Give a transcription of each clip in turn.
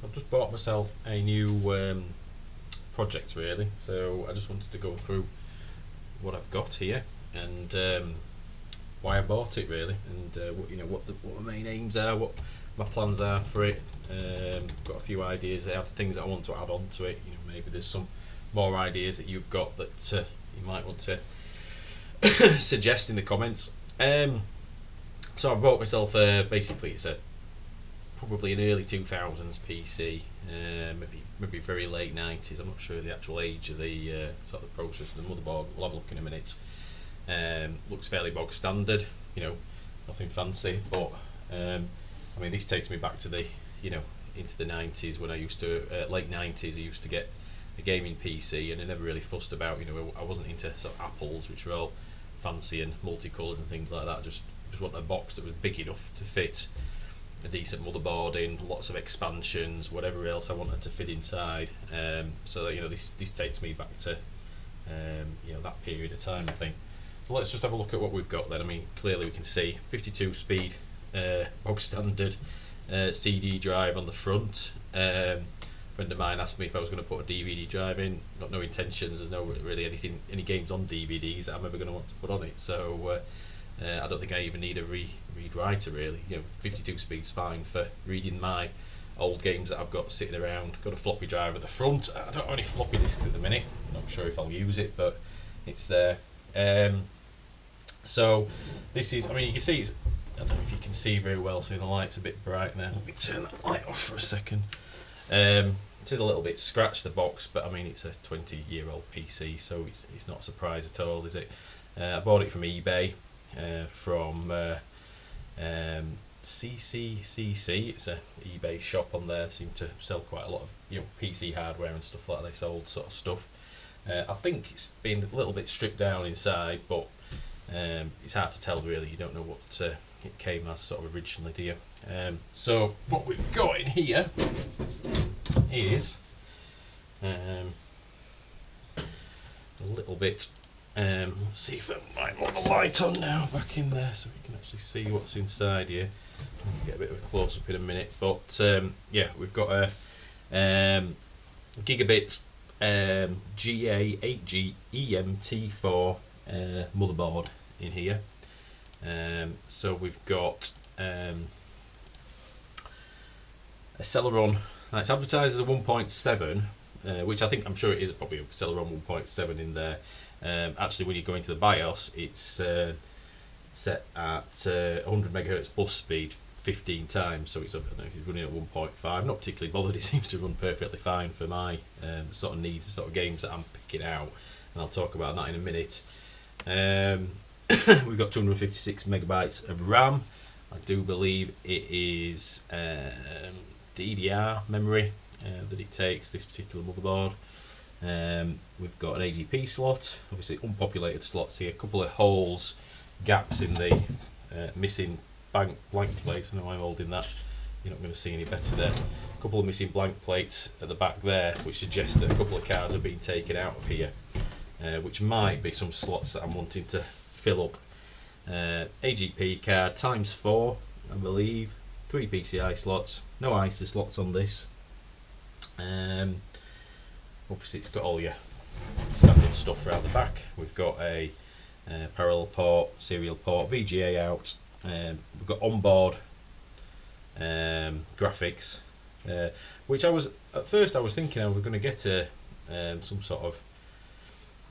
I've just bought myself a new project really, so I just wanted to go through what I've got here and why I bought it really, and what my main aims are, what my plans are for it. Got a few ideas, I have things that I want to add on to it. Maybe there's some more ideas that you've got that you might want to suggest in the comments. So I bought myself basically it's probably an early 2000s PC, maybe very late 90s. I'm not sure the actual age of the sort of the processor, the motherboard. We'll have a look in a minute. Looks fairly bog standard, nothing fancy, but I mean, this takes me back to the into the 90s when I used to late 90s. I used to get a gaming PC, and I never really fussed about, I wasn't into sort of Apples, which were all fancy and multicoloured and things like that. Just want a box that was big enough to fit a decent motherboard in, lots of expansions, whatever else I wanted to fit inside. So that, this takes me back to that period of time, I think. So let's just have a look at what we've got then. I mean, clearly we can see 52 speed bog standard CD drive on the front. A friend of mine asked me if I was going to put a DVD drive in. Got no intentions. There's no really any games on DVDs that I'm ever going to want to put on it. So I don't think I even need a read writer really. 52 speed's fine for reading my old games that I've got sitting around. Got a floppy drive at the front. I don't have any floppy disks at the minute. Not sure if I'll use it, but it's there. So this is, I mean, you can see I don't know if you can see very well, so the light's a bit bright now. Let me turn that light off for a second. It is a little bit scratched, the box, but I mean, it's a 20-year-old PC, so it's not a surprise at all, is it? I bought it from eBay, from CCCC. It's a eBay shop on there. They seem to sell quite a lot of PC hardware and stuff like this, old sort of stuff. I think it's been a little bit stripped down inside, but it's hard to tell really. You don't know what it came as sort of originally, do you? So what we've got in here is a little bit. Let's see if I might want the light on now back in there so we can actually see what's inside here. I'll get a bit of a close up in a minute, but yeah, we've got a gigabit GA8G EMT4 motherboard in here. So we've got a Celeron. It's advertised as a 1.7, which I'm sure it is probably a Celeron 1.7 in there. Actually, when you go into the BIOS, it's set at 100 MHz bus speed 15 times, so it's running at 1.5. Not particularly bothered. It seems to run perfectly fine for my sort of needs, the sort of games that I'm picking out, and I'll talk about that in a minute. We've got 256 megabytes of RAM. I do believe it is DDR memory that it takes, this particular motherboard. We've got an AGP slot, obviously unpopulated slots here, a couple of holes, gaps in the missing blank plates. I know I'm holding that, you're not going to see any better there. A couple of missing blank plates at the back there, which suggests that a couple of cards have been taken out of here, which might be some slots that I'm wanting to fill up. AGP card ×4, I believe, 3 PCI slots, no ISA slots on this. Obviously it's got all your standard stuff around the back. We've got a parallel port, serial port, VGA out. We've got onboard graphics, which at first I was thinking I was going to get some sort of,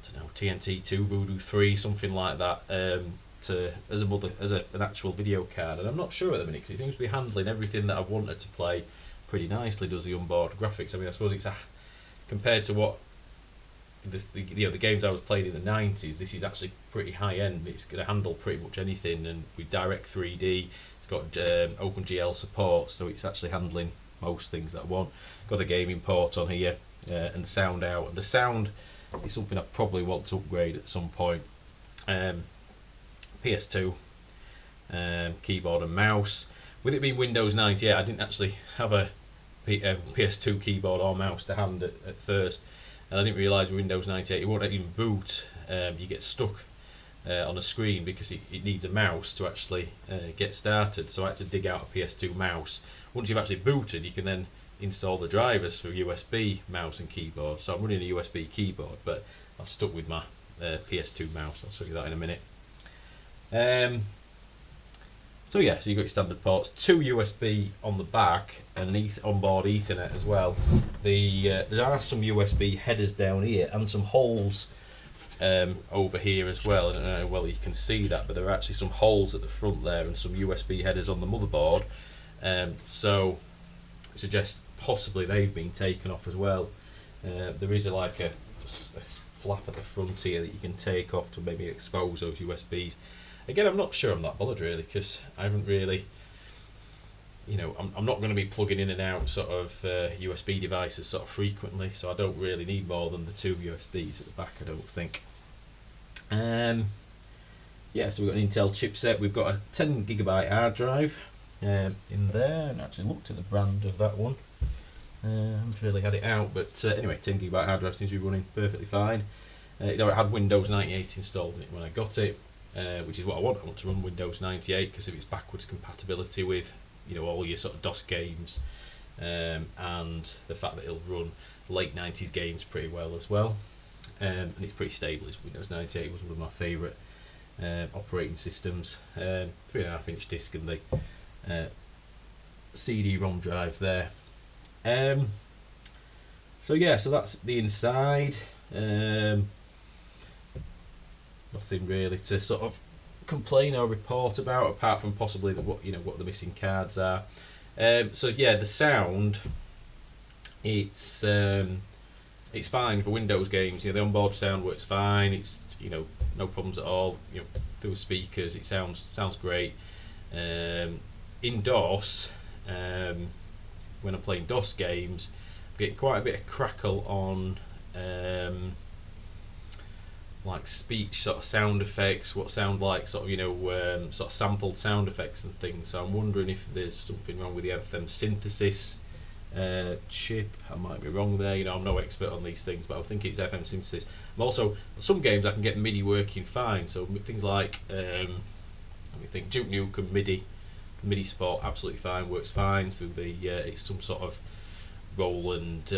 I don't know, TNT2, Voodoo 3, something like that, as an actual video card, and I'm not sure at the minute because it seems to be handling everything that I wanted to play pretty nicely. Does the onboard graphics? I mean, I suppose it's compared to what the games I was playing in the 90s, this is actually pretty high end. It's going to handle pretty much anything, and with Direct 3D, it's got OpenGL support, so it's actually handling most things that I want. Got a gaming port on here, and the sound out. And the sound is something I probably want to upgrade at some point. PS2 keyboard and mouse. With it being Windows 98, I didn't actually have a PS2 keyboard or mouse to hand at first, and I didn't realise Windows 98 it won't let you boot. You get stuck on a screen because it needs a mouse to actually get started. So I had to dig out a PS2 mouse. Once you've actually booted, you can then install the drivers for USB mouse and keyboard. So I'm running a USB keyboard, but I've stuck with my PS2 mouse. I'll show you that in a minute. So yeah, so you've got your standard ports, 2 USB on the back, and an onboard Ethernet as well. There are some USB headers down here and some holes over here as well. I don't know how well you can see that, but there are actually some holes at the front there and some USB headers on the motherboard. So I suggest possibly they've been taken off as well. There is a flap at the front here that you can take off to maybe expose those USBs. Again, I'm not sure I'm that bothered really, because I haven't really, I'm not going to be plugging in and out sort of USB devices sort of frequently, so I don't really need more than the 2 USBs at the back, I don't think. Yeah, so we've got an Intel chipset. We've got a 10GB hard drive in there, and actually looked at the brand of that one. I haven't really had it out, but anyway, 10GB hard drive seems to be running perfectly fine. It had Windows 98 installed in it when I got it. Which is what I want. I want to run Windows 98 because of its backwards compatibility with all your sort of DOS games, and the fact that it'll run late 90s games pretty well as well, and it's pretty stable. Windows 98 was one of my favourite operating systems. 3.5-inch disc and the CD-ROM drive there. So yeah, so that's the inside. Nothing really to sort of complain or report about, apart from possibly what the missing cards are. So yeah, the sound, it's fine for Windows games. The onboard sound works fine. It's no problems at all. Through speakers, it sounds great. In DOS, when I'm playing DOS games, I'm getting quite a bit of crackle on like speech sort of sound effects, what sound like sort of sort of sampled sound effects and things. So I'm wondering if there's something wrong with the FM synthesis chip. I might be wrong there. I'm no expert on these things, but I think it's FM synthesis. I'm also, some games I can get MIDI working fine. So things like let me think, Duke Nukem MIDI Sport absolutely fine, works fine through the it's some sort of Roland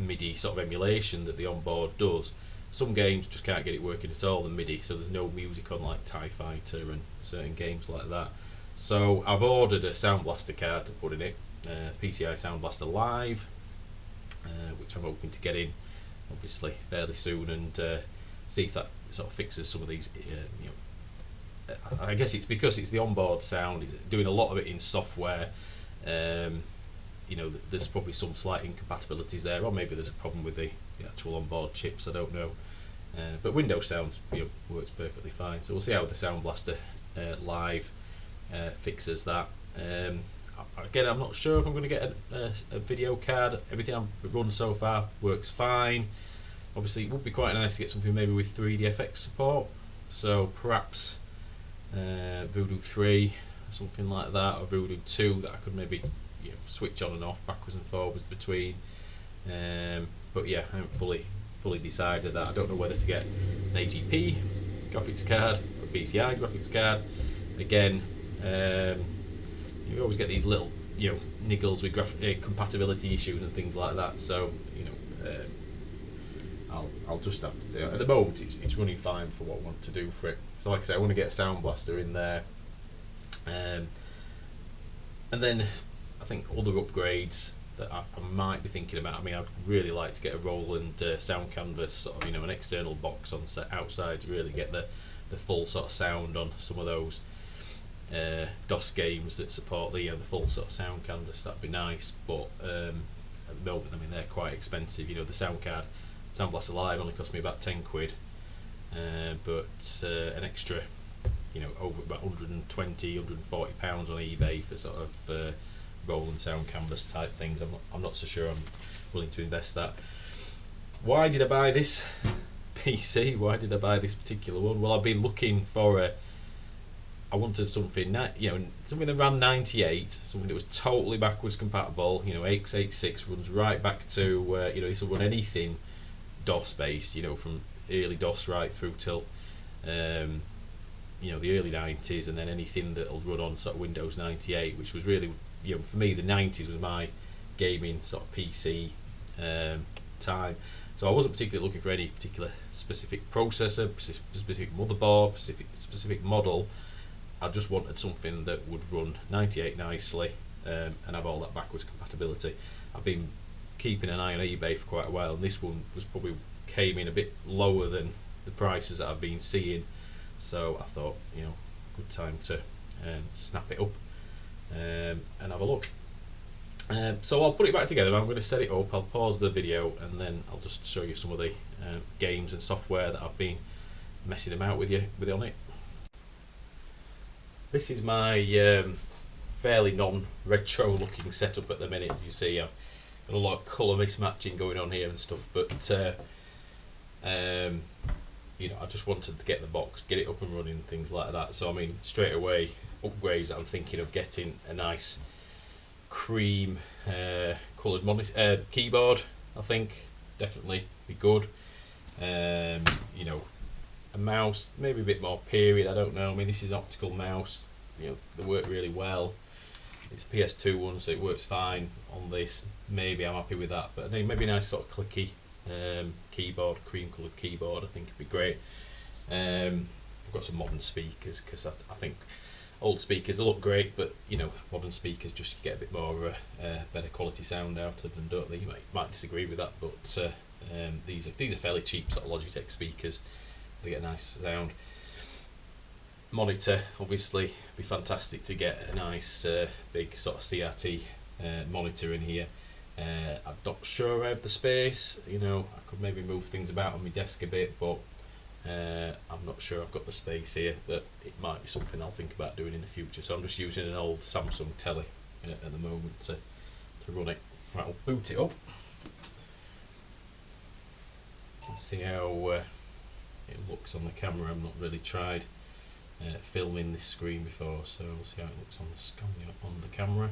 MIDI sort of emulation that the onboard does. Some games just can't get it working at all, the MIDI, so there's no music on like TIE Fighter and certain games like that. So I've ordered a Sound Blaster card to put in it, PCI Sound Blaster Live, which I'm hoping to get in obviously fairly soon, and see if that sort of fixes some of these. I guess it's because it's the onboard sound, it's doing a lot of it in software. There's probably some slight incompatibilities there, or maybe there's a problem with the actual onboard chips, I don't know. But Windows sound works perfectly fine, so we'll see how the Sound Blaster Live fixes that. Again, I'm not sure if I'm going to get a video card. Everything I've run so far works fine. Obviously it would be quite nice to get something maybe with 3DFX support, so perhaps Voodoo 3, something like that, or Voodoo 2 that I could maybe switch on and off, backwards and forwards between. But yeah, I haven't fully decided that. I don't know whether to get an AGP graphics card or a PCI graphics card. Again, you always get these little niggles with compatibility issues and things like that. So I'll just have to do it. At the moment it's running fine for what I want to do for it. So like I say, I want to get a Sound Blaster in there, and then I think other upgrades that I might be thinking about. I mean, I'd really like to get a Roland sound canvas, sort of an external box on set outside to really get the full sort of sound on some of those DOS games that support the full sort of sound canvas. That'd be nice, but at the moment, I mean, they're quite expensive. The sound Blaster Live only cost me about 10 quid, but an extra, over about 120, 140 pounds on eBay for sort of Roland sound canvas type things. I'm not so sure I'm willing to invest that. Why did I buy this PC? Why did I buy this particular one? Well, I've been looking for I wanted something something that ran 98, something that was totally backwards compatible. x86 runs right back to this will run anything DOS based, from early DOS right through till you know, the early 90s, and then anything that'll run on sort of Windows 98, which was really, you know, for me the 90s was my gaming sort of PC time. So I wasn't particularly looking for any particular specific processor, specific motherboard, specific model. I just wanted something that would run 98 nicely and have all that backwards compatibility. I've been keeping an eye on eBay for quite a while, and this one was probably came in a bit lower than the prices that I've been seeing. So I thought, you know, good time to snap it up and have a look. So I'll put it back together. I'm going to set it up. I'll pause the video and then I'll just show you some of the games and software that I've been messing about with on it. This is my fairly non-retro looking setup at the minute. As you see, I've got a lot of colour mismatching going on here and stuff, but you know, I just wanted to get the box, get it up and running and things like that. So I mean, straight away upgrades that I'm thinking of getting a nice cream coloured keyboard. I think definitely be good. You know, a mouse maybe a bit more period, I don't know. I mean, this is an optical mouse, you know, they work really well. It's a PS2 one, so it works fine on this. Maybe I'm happy with that, but maybe a nice sort of clicky keyboard, cream coloured keyboard, I think it'd be great. I've got some modern speakers, because I think old speakers, they look great, but you know, modern speakers just get a bit more of a better quality sound out of them, don't they? You might disagree with that, but these are fairly cheap sort of Logitech speakers. They get a nice sound. Monitor, obviously, be fantastic to get a nice big sort of CRT monitor in here. I'm not sure I have the space. You know, I could maybe move things about on my desk a bit, but I'm not sure I've got the space here. But it might be something I'll think about doing in the future. So I'm just using an old Samsung telly at the moment to run it. Right, I'll boot it up. Let's see how it looks on the camera. I've not really tried filming this screen before, so we'll see how it looks on the camera.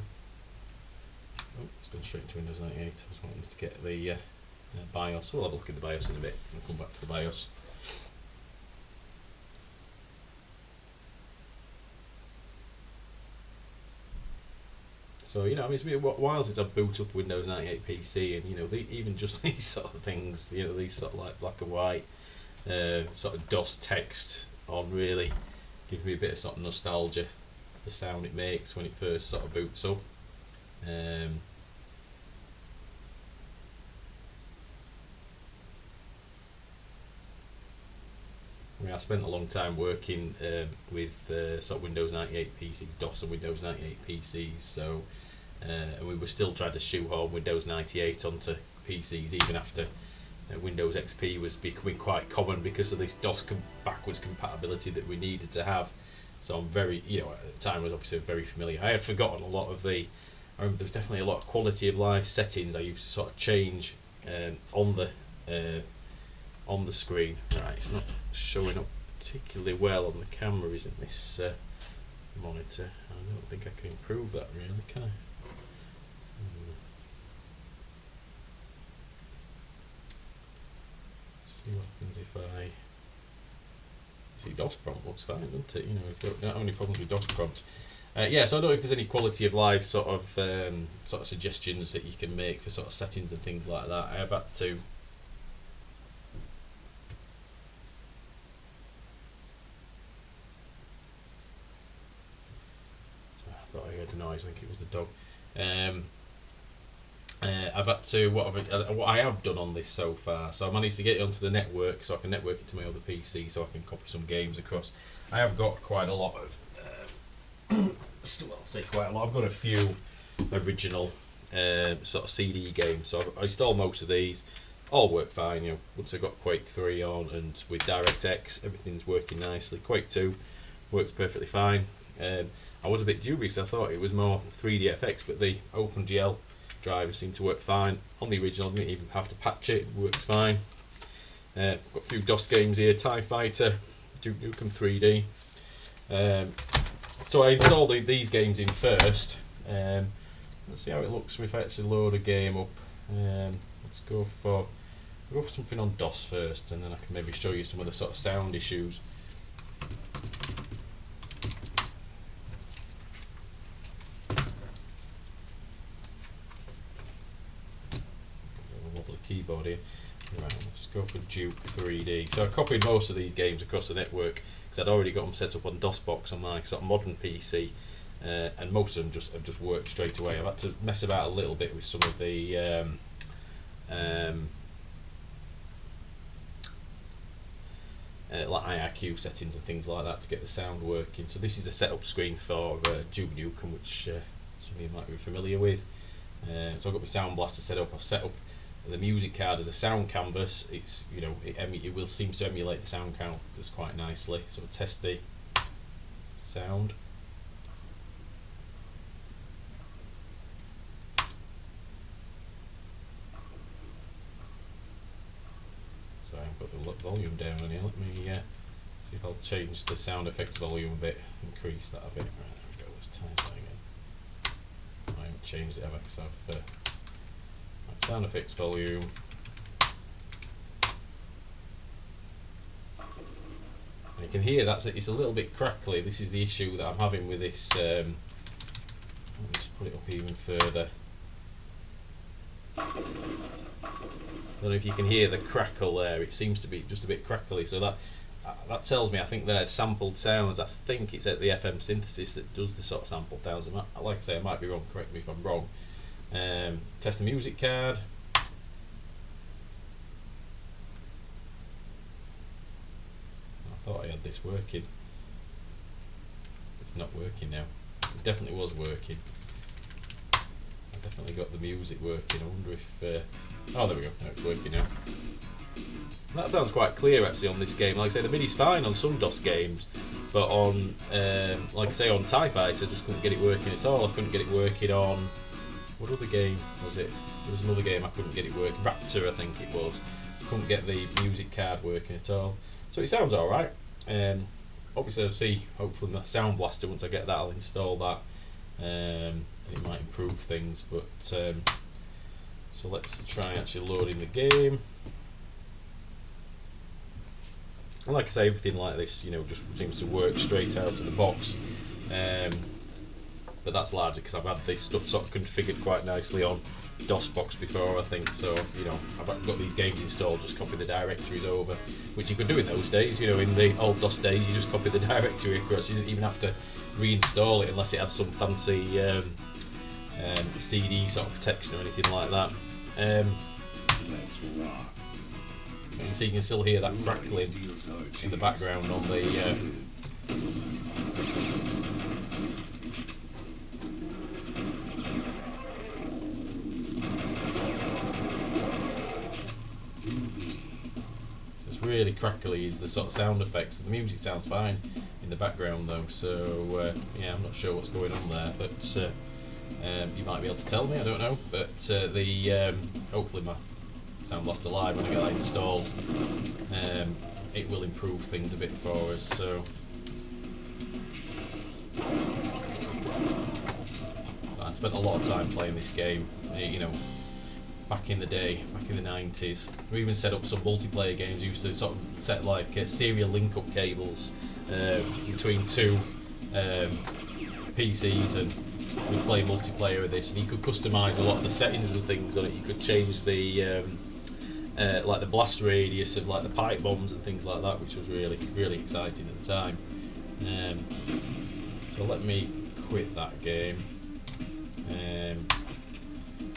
Oh, it's gone straight into Windows 98. I was wanting to get the BIOS. We'll have a look at the BIOS in a bit. We'll come back to the BIOS. So, you know, I mean, it's been a while since I've booted up Windows 98 PC, and you know, even just these sort of things, you know, these sort of like black and white sort of DOS text on really gives me a bit of sort of nostalgia. The sound it makes when it first sort of boots up. I mean, I spent a long time working with sort of Windows 98 PCs, DOS and Windows 98 PCs, so and we were still trying to shoehorn Windows 98 onto PCs even after Windows XP was becoming quite common because of this DOS backwards compatibility that we needed to have. So I'm very, you know, at the time I was obviously very familiar. I had forgotten a lot of I remember there was definitely a lot of quality of life settings I used to sort of change on the screen. Right, it's not showing up particularly well on the camera, isn't this monitor? I don't think I can improve that really, can I? See what happens if I see DOS prompt looks fine, doesn't it? You know, we don't have any problems with DOS prompt. Yeah, so I don't know if there's any quality of life sort of suggestions that you can make for sort of settings and things like that. I have had to I thought I heard a noise. I think it was the dog. I've had to what I have done on this so far. So I managed to get it onto the network, so I can network it to my other PC, so I can copy some games across. I have got quite a lot of. I'll say quite a lot. I've got a few original sort of CD games, so I installed most of these. All work fine. You know, once I got Quake 3 on and with DirectX, everything's working nicely. Quake 2 works perfectly fine. I was a bit dubious. I thought it was more 3DFX, but the OpenGL driver seemed to work fine on the original. I didn't even have to patch it. It works fine. Got a few DOS games here. TIE Fighter, Duke Nukem 3D. So I installed these games in first. Let's see how it looks if I actually load a game up. Let's go for We'll go for something on DOS first, and then I can maybe show you some of the sort of sound issues. Wobbly keyboard here. Right, let's go for Duke 3D. So I copied most of these games across the network because I'd already got them set up on DOSBox on my sort of modern PC, and most of them have just worked straight away. I've had to mess about a little bit with some of the like IRQ settings and things like that to get the sound working. So this is the setup screen for Duke Nukem, which some of you might be familiar with. So I've got my Sound Blaster set up. I've set up the music card as a sound canvas. It's, you know, it will seem to emulate the sound canvas quite nicely. So we'll test the sound. So I've got the volume down on here. Let me see if I'll change the sound effects volume a bit, increase that a bit. Right, there we go. Let's try that again. I haven't changed it ever because I've right, sound effects volume. And you can hear it's a little bit crackly. This is the issue that I'm having with this. Let me just put it up even further. I don't know if you can hear the crackle there. It seems to be just a bit crackly. So that tells me, I think they're sampled sounds. I think it's at the FM synthesis that does the sort of sampled sounds. Like I say, I might be wrong. Correct me if I'm wrong. Test the music card. I thought I had this working. It's not working now. It definitely was working. I definitely got the music working. I wonder if oh, there we go. No, it's working now. That sounds quite clear actually on this game. Like I say, the MIDI's fine on some DOS games, but on like I say, on TIE Fighter, I just couldn't get it working at all. I couldn't get it working on, what other game was it? There was another game I couldn't get it working. Raptor, I think it was. Couldn't get the music card working at all. So it sounds alright. Obviously I'll see, hopefully, the Sound Blaster, once I get that, I'll install that, and it might improve things. But so let's try actually loading the game. And like I say, everything like this, you know, just seems to work straight out of the box. But that's largely because I've had this stuff sort of configured quite nicely on DOSBox before, I think. So, you know, I've got these games installed, just copy the directories over, which you could do in those days. You know, in the old DOS days, you just copy the directory across. You didn't even have to reinstall it unless it had some fancy CD sort of text or anything like that. And so you can still hear that crackling in the background on the so it's really crackly is the sort of sound effects. The music sounds fine in the background though, so yeah, I'm not sure what's going on there, but you might be able to tell me, I don't know. But the hopefully my Sound Blaster Live, when I get that installed, it will improve things a bit for us. So I spent a lot of time playing this game, you know, back in the day, back in the 90s. We even set up some multiplayer games. We used to sort of set like serial link-up cables between two PCs, and we'd play multiplayer with this, and you could customise a lot of the settings and things on it. You could change the like the blast radius of like the pipe bombs and things like that, which was really exciting at the time. So let me quit that game.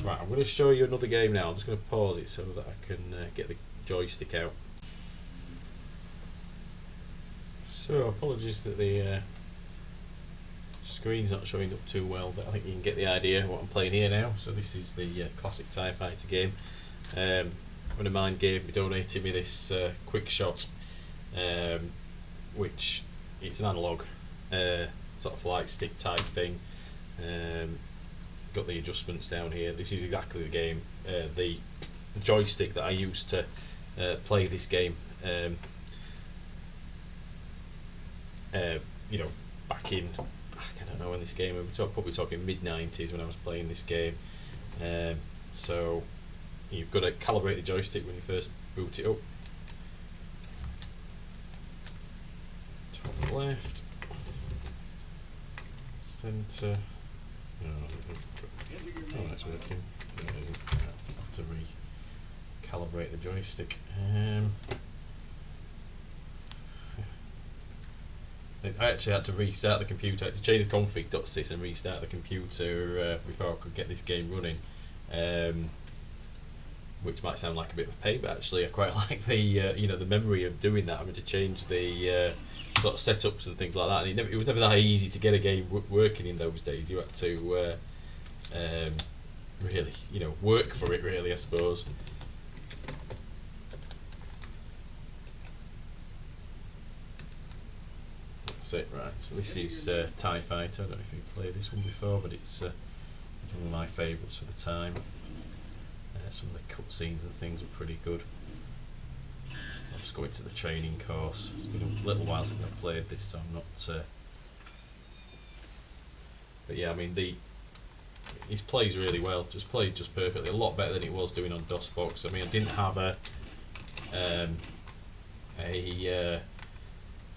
Right, I'm going to show you another game now. I'm just going to pause it so that I can get the joystick out. So apologies that the screen's not showing up too well, but I think you can get the idea of what I'm playing here now. So this is the classic TIE Fighter game. A friend of mine donated me this Quick Shot, which it's an analog sort of flight stick type thing. Got the adjustments down here. This is exactly the game, the joystick that I used to play this game. You know, back in, I don't know when this game, we're probably talking mid-90s when I was playing this game. So you've got to calibrate the joystick when you first boot it up. Top left, centre. Oh, that's working. No, it isn't. I have to recalibrate the joystick. I actually had to restart the computer. I had to change the config.sys and restart the computer before I could get this game running. Which might sound like a bit of a pain, but actually I quite like the you know, the memory of doing that. Having to change the sort of setups and things like that. And it was never that easy to get a game working in those days. You had to really, you know, work for it, really, I suppose. That's it, right. So this is TIE Fighter. I don't know if you've played this one before, but it's one of my favourites for the time. Some of the cutscenes and things are pretty good. I'll just go into the training course. It's been a little while since I've played this, so I'm not. But yeah, I mean, he plays really well. Plays just perfectly. A lot better than it was doing on DOSBox. I mean, I didn't have a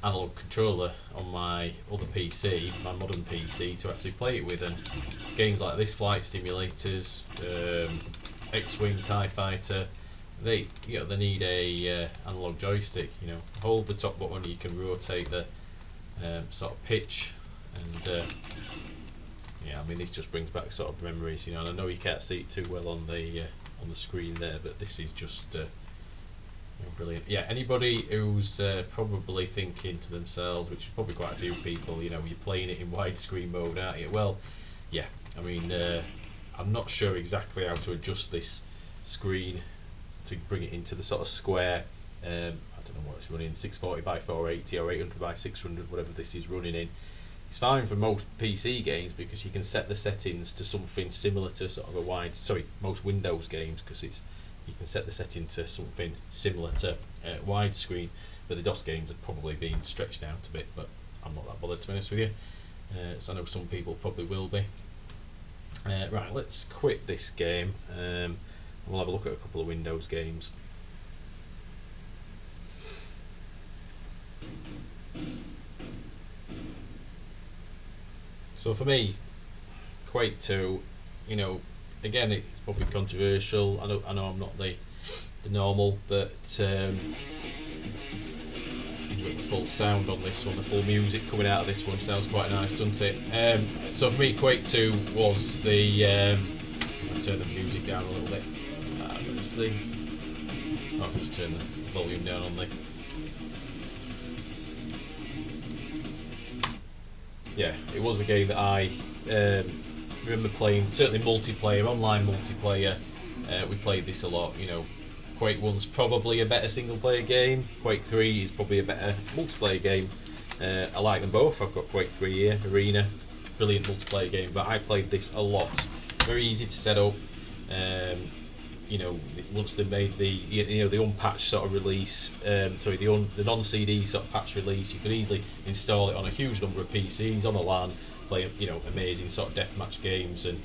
analog controller on my other PC, my modern PC, to actually play it with. And games like this, flight simulators, X-Wing, TIE Fighter, they need a analog joystick. You know, hold the top button, you can rotate the sort of pitch, and yeah, I mean, this just brings back sort of memories. You know, and I know you can't see it too well on the screen there, but this is just brilliant. Yeah, anybody who's probably thinking to themselves, which is probably quite a few people, you know, you're playing it in widescreen mode, aren't you? Well, yeah, I mean, I'm not sure exactly how to adjust this screen to bring it into the sort of square. I don't know what it's running, 640 by 480 or 800 by 600, whatever this is running in. It's fine for most PC games because you can set the settings to something similar to sort of most Windows games, because you can set the setting to something similar to widescreen. But the DOS games have probably been stretched out a bit, but I'm not that bothered, to be honest with you. So I know some people probably will be. Right, let's quit this game. We'll have a look at a couple of Windows games. So for me, Quake 2, you know, again, it's probably controversial. I know I'm not the normal, but you've got the full sound on this one, the full music coming out of this one sounds quite nice, doesn't it? So for me, Quake 2 was the. I'll turn the music down a little bit. I'll just turn the volume down on the. Yeah, it was the game that I remember playing, certainly multiplayer, online multiplayer. We played this a lot. You know, Quake 1's probably a better single player game. Quake 3 is probably a better multiplayer game. I like them both. I've got Quake 3 here, Arena, brilliant multiplayer game, but I played this a lot. Very easy to set up. You know, once they made the unpatched sort of release, the non-CD sort of patch release, you could easily install it on a huge number of PCs on a LAN, play amazing sort of deathmatch games and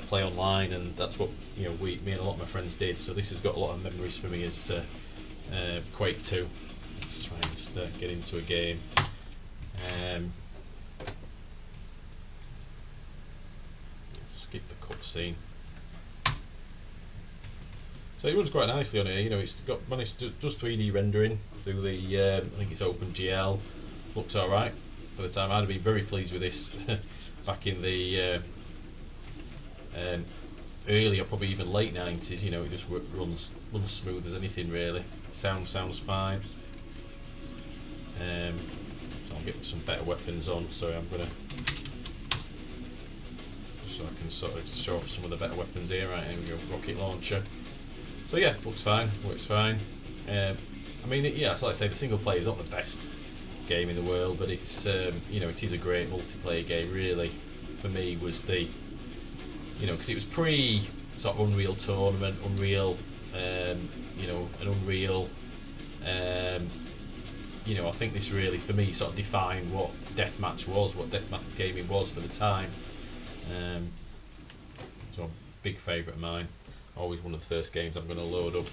play online, and that's what me and a lot of my friends did. So this has got a lot of memories for me as Quake 2. Let's try and just get into a game. Let's skip the cutscene. So it runs quite nicely on here. You know, it's got managed to does 3D rendering through the I think it's OpenGL. Looks all right for the time. I'd have been very pleased with this back in the early or probably even late 90s. You know, it just runs smooth as anything really. Sounds fine. So I'll get some better weapons on. So I'm gonna so I can sort of show off some of the better weapons here. Right, here we go. Rocket launcher. So yeah, looks fine, works fine. I mean, yeah, so like I say, the single player is not the best game in the world, but it's it is a great multiplayer game. Really, for me, was the because it was pre sort of Unreal Tournament, Unreal, an Unreal. I think this really, for me, sort of defined what deathmatch was, what deathmatch gaming was for the time. So a big favourite of mine. always one of the first games I'm going to load up.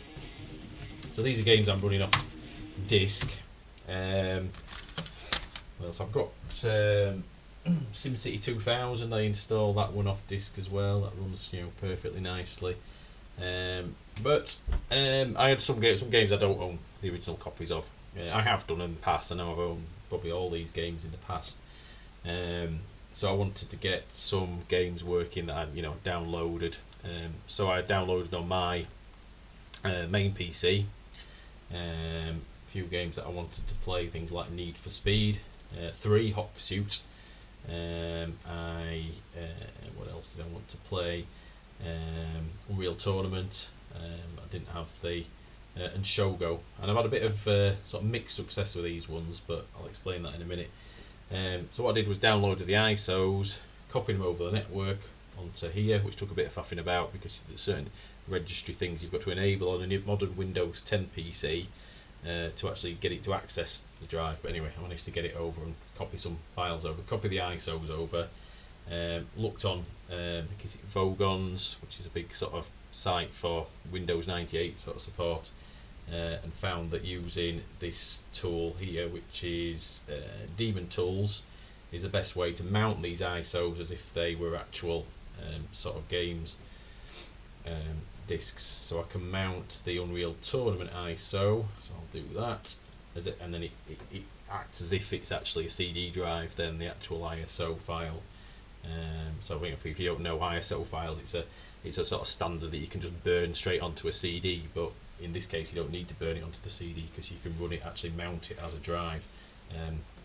So these are games I'm running off disk. Well, so I've got SimCity 2000. I installed that one off disk as well. That runs, you know, perfectly nicely. But I had some games I don't own the original copies of. I have done in the past. I know I've owned probably all these games in the past. So I wanted to get some games working that I, you know, downloaded. So I downloaded on my main PC. A few games that I wanted to play, things like Need for Speed 3, Hot Pursuit. What else did I want to play? Unreal Tournament. I didn't have the and Shogo, and I've had a bit of sort of mixed success with these ones, but I'll explain that in a minute. So what I did was downloaded the ISOs, copied them over the network onto here, which took a bit of faffing about because there's certain registry things you've got to enable on a modern Windows 10 PC to actually get it to access the drive. But anyway, I managed to get it over and copy some files over, copy the ISOs over. Looked on I think it's Vogons, which is a big sort of site for Windows 98 sort of support, and found that using this tool here, which is Demon Tools, is the best way to mount these ISOs as if they were actual sort of games discs. So I can mount the Unreal Tournament ISO, so I'll do that, and then it acts as if it's actually a CD drive, then the actual ISO file. So if you don't know ISO files, it's a sort of standard that you can just burn straight onto a CD, but in this case you don't need to burn it onto the CD because you can run it, actually mount it as a drive.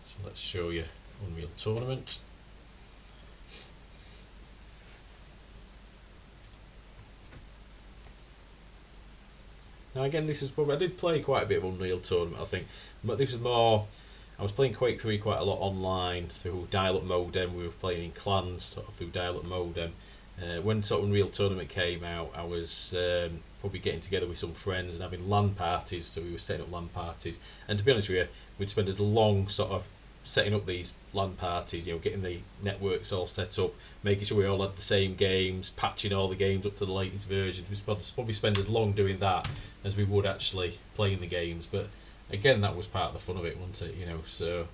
So let's show you Unreal Tournament. Now again, this is probably, I did play quite a bit of Unreal Tournament, I think, but this is more, I was playing Quake 3 quite a lot online through dial-up modem. We were playing in clans sort of through dial-up modem. When sort of Unreal Tournament came out, I was probably getting together with some friends and having LAN parties, so we were setting up LAN parties. And to be honest with you, we'd spend as long sort of setting up these LAN parties, you know, getting the networks all set up, making sure we all had the same games, patching all the games up to the latest versions. We'd probably spend as long doing that as we would actually playing the games. But again, that was part of the fun of it, wasn't it? You know, so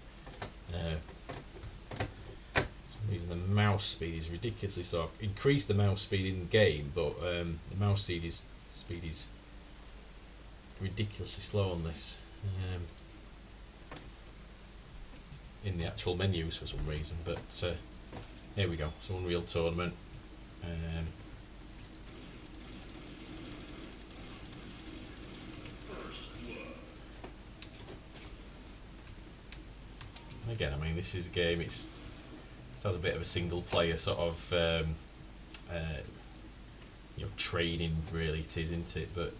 using the mouse speed is ridiculously sort of increased the mouse speed in the game, but the mouse speed is ridiculously slow on this in the actual menus for some reason. But here we go. So Unreal Tournament. Again, I mean, this is a game. It has a bit of a single player sort of you know, training, really it is, isn't it? But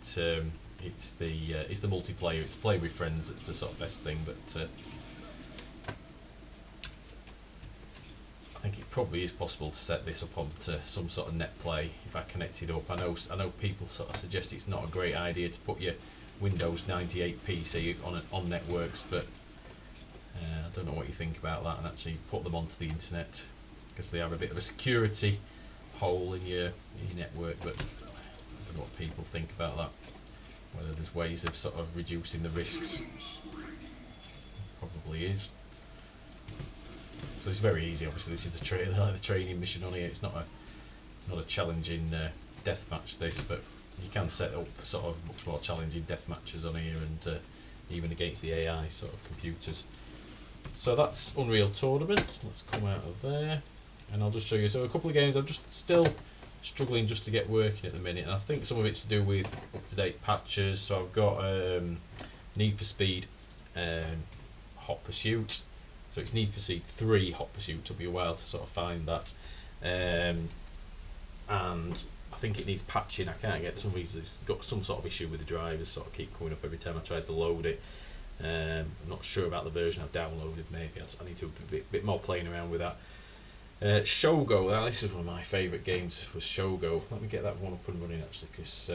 it's the multiplayer. It's play with friends. It's the sort of best thing. But I think it probably is possible to set this up onto some sort of net play if I connect it up. I know people sort of suggest it's not a great idea to put your Windows 98 PC on networks, but I don't know what you think about that, and actually put them onto the internet, because they have a bit of a security hole in your network. But I don't know what people think about that, whether there's ways of sort of reducing the risks. Probably is. So it's very easy. Obviously, this is the training mission on here. It's not a challenging deathmatch, this, but you can set up sort of much more challenging death matches on here, and even against the AI sort of computers. So that's Unreal Tournament. Let's come out of there, and I'll just show you. So a couple of games I'm just still struggling just to get working at the minute, and I think some of it's to do with up-to-date patches. So I've got Need for Speed Hot Pursuit. So it's Need for Speed 3 Hot Pursuit. Took me a while to sort of find that, and I think it needs patching. I can't get, some reason it's got some sort of issue with the drivers, sort of keep coming up every time I try to load it. I'm not sure about the version I've downloaded. Maybe I need to do a bit more playing around with that. Shogo, now this is one of my favourite games, was Shogo. Let me get that one up and running actually, because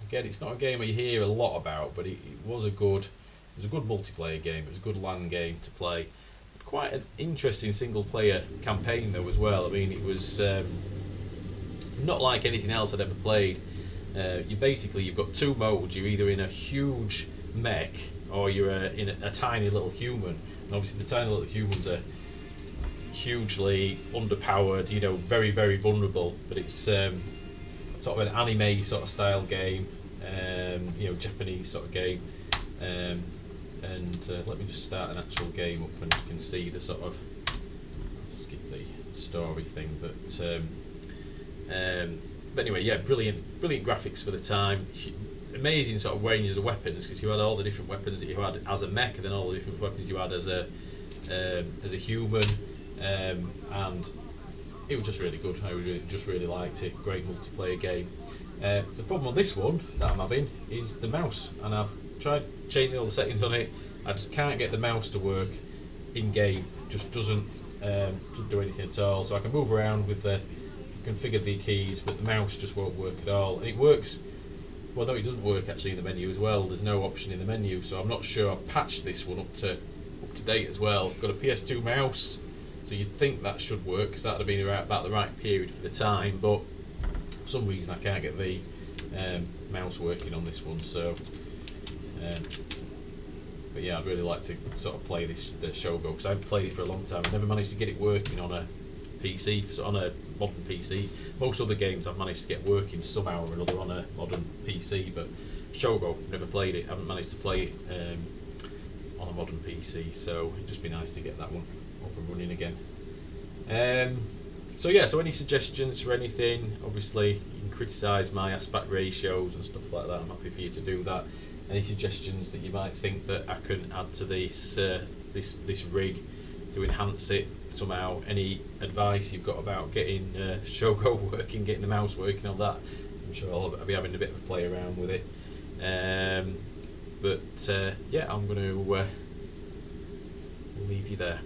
again, it's not a game I hear a lot about, but it was a good multiplayer game. It was a good LAN game to play. Quite an interesting single player campaign though as well. I mean, it was not like anything else I'd ever played. You've got two modes. You're either in a huge mech or you're in a tiny little human. And obviously the tiny little humans are hugely underpowered, you know, very, very vulnerable. But it's sort of an anime sort of style game, you know, Japanese sort of game. Let me just start an actual game up and you can see the sort of, skip the story thing, but anyway, yeah, brilliant graphics for the time. Amazing sort of ranges of weapons, because you had all the different weapons that you had as a mech, and then all the different weapons you had as a human, and it was just really good. I just really liked it. Great multiplayer game. The problem on this one that I'm having is the mouse, and I've tried changing all the settings on it. I just can't get the mouse to work in game. Just doesn't do anything at all. So I can move around with the configure the keys, but the mouse just won't work at all. And it works. Well, no, it doesn't work actually in the menu as well. There's no option in the menu, so I'm not sure. I've patched this one up to date as well. I've got a PS2 mouse, so you'd think that should work, because that would have been about the right period for the time. But for some reason, I can't get the mouse working on this one. So, but yeah, I'd really like to sort of play the Shogo, because I haven't played it for a long time. I've never managed to get it working on a PC, so on a modern PC. Most other games I've managed to get working somehow or another on a modern PC, but Shogo, never played it, haven't managed to play it on a modern PC, so it'd just be nice to get that one up and running again. So yeah, so any suggestions for anything, obviously you can criticise my aspect ratios and stuff like that. I'm happy for you to do that. Any suggestions that you might think that I can add to this this rig to enhance it somehow, any advice you've got about getting Shogo working, getting the mouse working on that, I'm sure I'll be having a bit of a play around with it. Yeah, I'm going to leave you there.